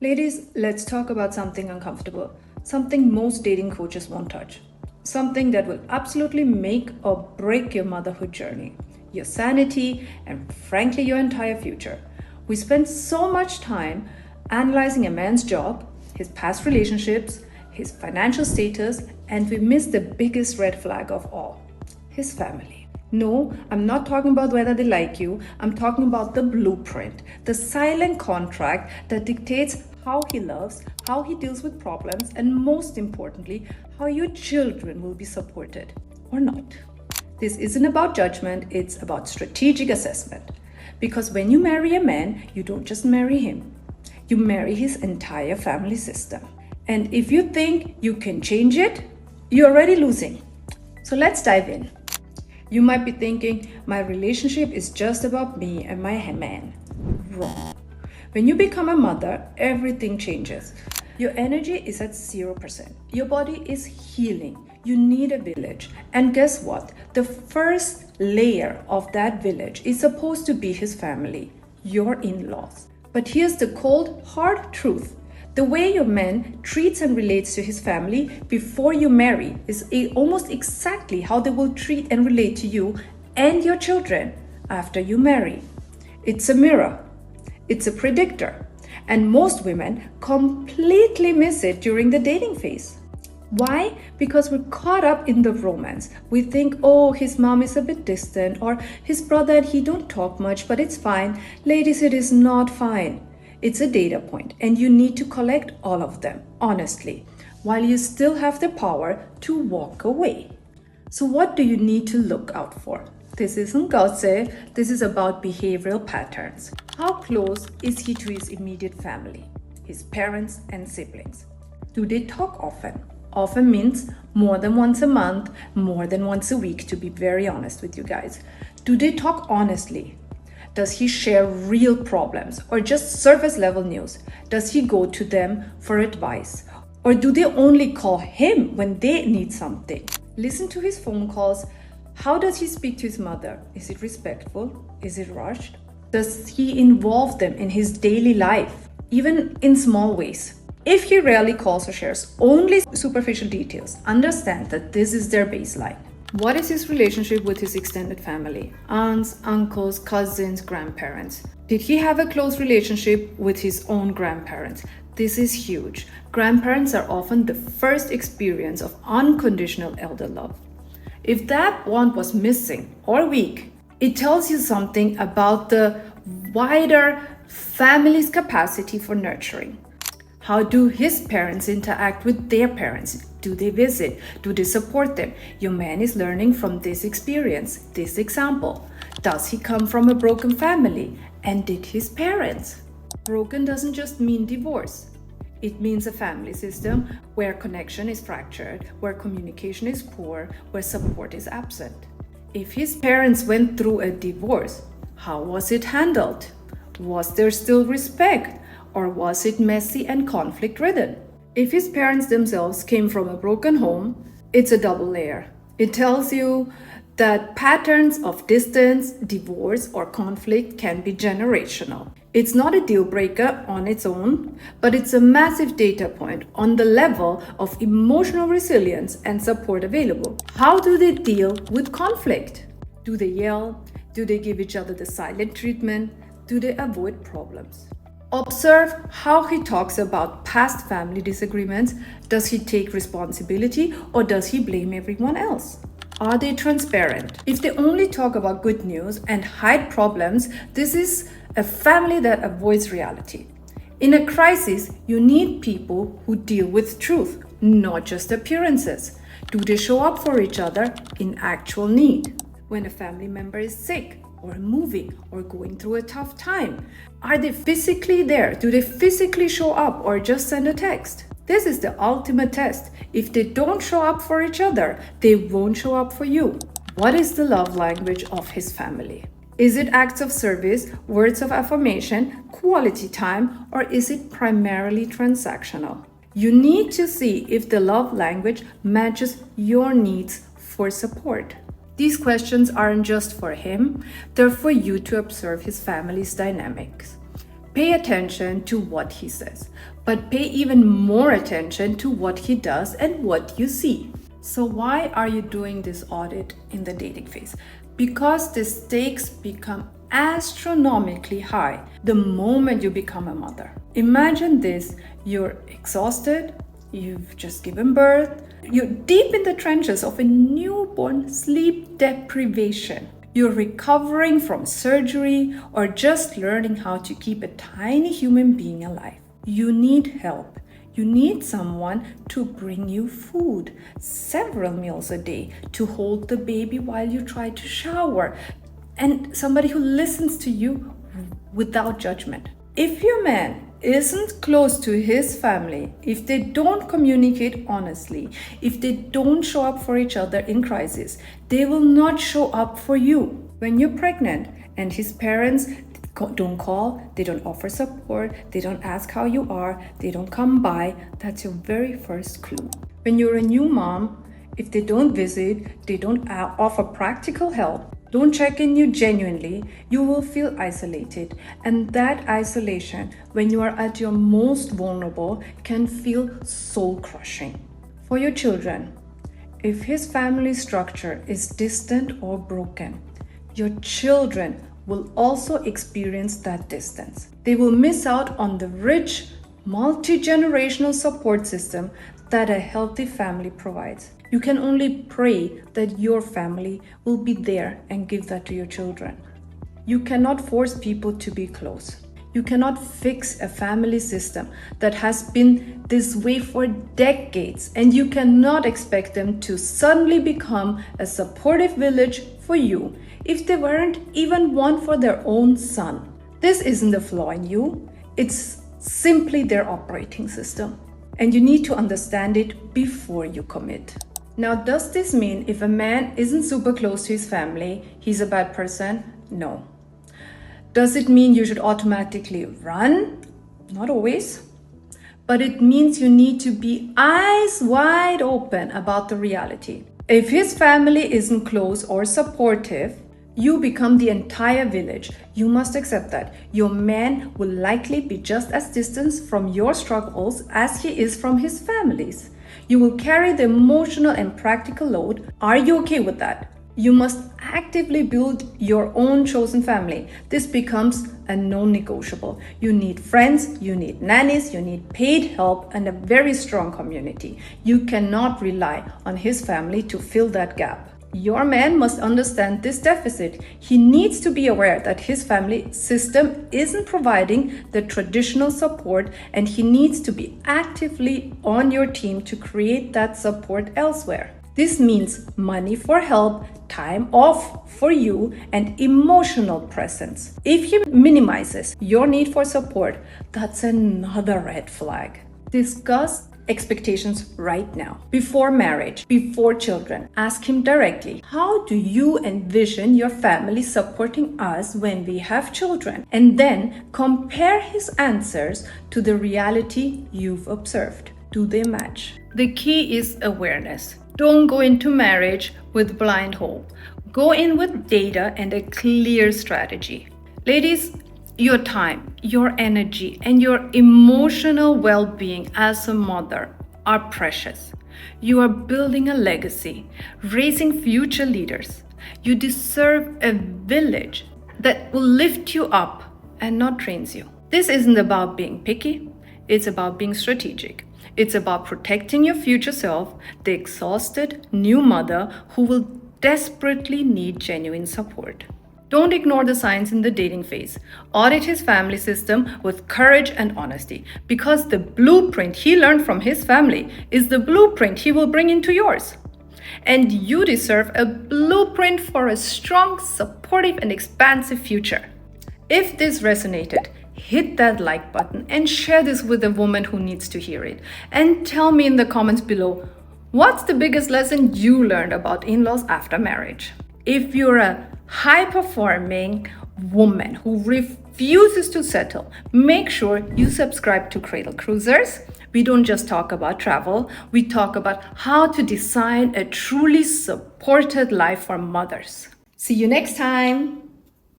Ladies, let's talk about something uncomfortable, something most dating coaches won't touch, something that will absolutely make or break your motherhood journey, your sanity, and frankly, your entire future. We spend so much time analyzing a man's job, his past relationships, his financial status, and we miss the biggest red flag of all, his family. No, I'm not talking about whether they like you. I'm talking about the blueprint, the silent contract that dictates how he loves, how he deals with problems, and most importantly, how your children will be supported or not. This isn't about judgment, it's about strategic assessment. Because when you marry a man, you don't just marry him, you marry his entire family system. And if you think you can change it, you're already losing. So let's dive in. You might be thinking, my relationship is just about me and my man. Wrong. When you become a mother, everything changes. Your energy is at 0%. Your body is healing. You need a village. And guess what? The first layer of that village is supposed to be his family, your in-laws. But here's the cold, hard truth. The way your man treats and relates to his family before you marry is almost exactly how they will treat and relate to you and your children after you marry. It's a mirror. It's a predictor. And most women completely miss it during the dating phase. Why? Because we're caught up in the romance. We think, oh, his mom is a bit distant, or his brother and he don't talk much, but it's fine. Ladies, it is not fine. It's a data point, and you need to collect all of them, honestly, while you still have the power to walk away. So what do you need to look out for? This isn't gossip, this is about behavioral patterns. How close is he to his immediate family, his parents and siblings? Do they talk often? Often means more than once a month, more than once a week, to be very honest with you guys. Do they talk honestly? Does he share real problems or just surface level news? Does he go to them for advice? Or do they only call him when they need something? Listen to his phone calls. How does he speak to his mother? Is it respectful? Is it rushed? Does he involve them in his daily life, even in small ways? If he rarely calls or shares only superficial details, understand that this is their baseline. What is his relationship with his extended family? Aunts, uncles, cousins, grandparents. Did he have a close relationship with his own grandparents? This is huge. Grandparents are often the first experience of unconditional elder love. If that bond was missing or weak, it tells you something about the wider family's capacity for nurturing. How do his parents interact with their parents? Do they visit? Do they support them? Your man is learning from this experience, this example. Does he come from a broken family? And did his parents? Broken doesn't just mean divorce. It means a family system where connection is fractured, where communication is poor, where support is absent. If his parents went through a divorce, how was it handled? Was there still respect? Or was it messy and conflict-ridden? If his parents themselves came from a broken home, it's a double layer. It tells you that patterns of distance, divorce, or conflict can be generational. It's not a deal breaker on its own, but it's a massive data point on the level of emotional resilience and support available. How do they deal with conflict? Do they yell? Do they give each other the silent treatment? Do they avoid problems? Observe how he talks about past family disagreements. Does he take responsibility or does he blame everyone else? Are they transparent? If they only talk about good news and hide problems, this is a family that avoids reality. In a crisis, you need people who deal with truth, not just appearances. Do they show up for each other in actual need? When a family member is sick, or moving, or going through a tough time, are they physically there? Do they physically show up or just send a text? This is the ultimate test. If they don't show up for each other, they won't show up for you. What is the love language of his family? Is it acts of service, words of affirmation, quality time, or is it primarily transactional? You need to see if the love language matches your needs for support. These questions aren't just for him, they're for you to observe his family's dynamics. Pay attention to what he says, but pay even more attention to what he does and what you see. So why are you doing this audit in the dating phase? Because the stakes become astronomically high the moment you become a mother. Imagine this: you're exhausted, you've just given birth, you're deep in the trenches of a newborn, sleep deprivation. You're recovering from surgery or just learning how to keep a tiny human being alive. You need help. You need someone to bring you food, several meals a day, to hold the baby while you try to shower, and somebody who listens to you without judgment. If your man isn't close to his family, if they don't communicate honestly, if they don't show up for each other in crisis, they will not show up for you. When you're pregnant and his parents don't call, they don't offer support, they don't ask how you are, they don't come by, that's your very first clue. When you're a new mom, if they don't visit, they don't offer practical help, don't check in you genuinely, you will feel isolated. And that isolation, when you are at your most vulnerable, can feel soul-crushing. For your children, if his family structure is distant or broken, your children will also experience that distance. They will miss out on the rich, multi-generational support system that a healthy family provides. You can only pray that your family will be there and give that to your children. You cannot force people to be close. You cannot fix a family system that has been this way for decades, and you cannot expect them to suddenly become a supportive village for you if they weren't even one for their own son. This isn't a flaw in you, it's simply their operating system. And you need to understand it before you commit. Now, does this mean if a man isn't super close to his family, he's a bad person? No. Does it mean you should automatically run? Not always. But it means you need to be eyes wide open about the reality. If his family isn't close or supportive, you become the entire village. You must accept that. Your man will likely be just as distant from your struggles as he is from his family's. You will carry the emotional and practical load. Are you okay with that? You must actively build your own chosen family. This becomes a non-negotiable. You need friends, you need nannies, you need paid help, and a very strong community. You cannot rely on his family to fill that gap. Your man must understand this deficit. He needs to be aware that his family system isn't providing the traditional support, and he needs to be actively on your team to create that support elsewhere. This means money for help, time off for you, and emotional presence. If he minimizes your need for support, that's another red flag. Discuss expectations right now, before marriage, before children. Ask him directly, how do you envision your family supporting us when we have children? And then compare his answers to the reality you've observed. Do they match? The key is awareness. Don't go into marriage with blind hope. Go in with data and a clear strategy. Ladies, your time, your energy, and your emotional well-being as a mother are precious. You are building a legacy, raising future leaders. You deserve a village that will lift you up and not drain you. This isn't about being picky, it's about being strategic. It's about protecting your future self, the exhausted new mother who will desperately need genuine support. Don't ignore the signs in the dating phase. Audit his family system with courage and honesty, because the blueprint he learned from his family is the blueprint he will bring into yours. And you deserve a blueprint for a strong, supportive, and expansive future. If this resonated, hit that like button and share this with a woman who needs to hear it. And tell me in the comments below, what's the biggest lesson you learned about in-laws after marriage? If you're a high-performing woman who refuses to settle, make sure you subscribe to Cradle Cruisers. We don't just talk about travel, we talk about how to design a truly supported life for mothers. See you next time.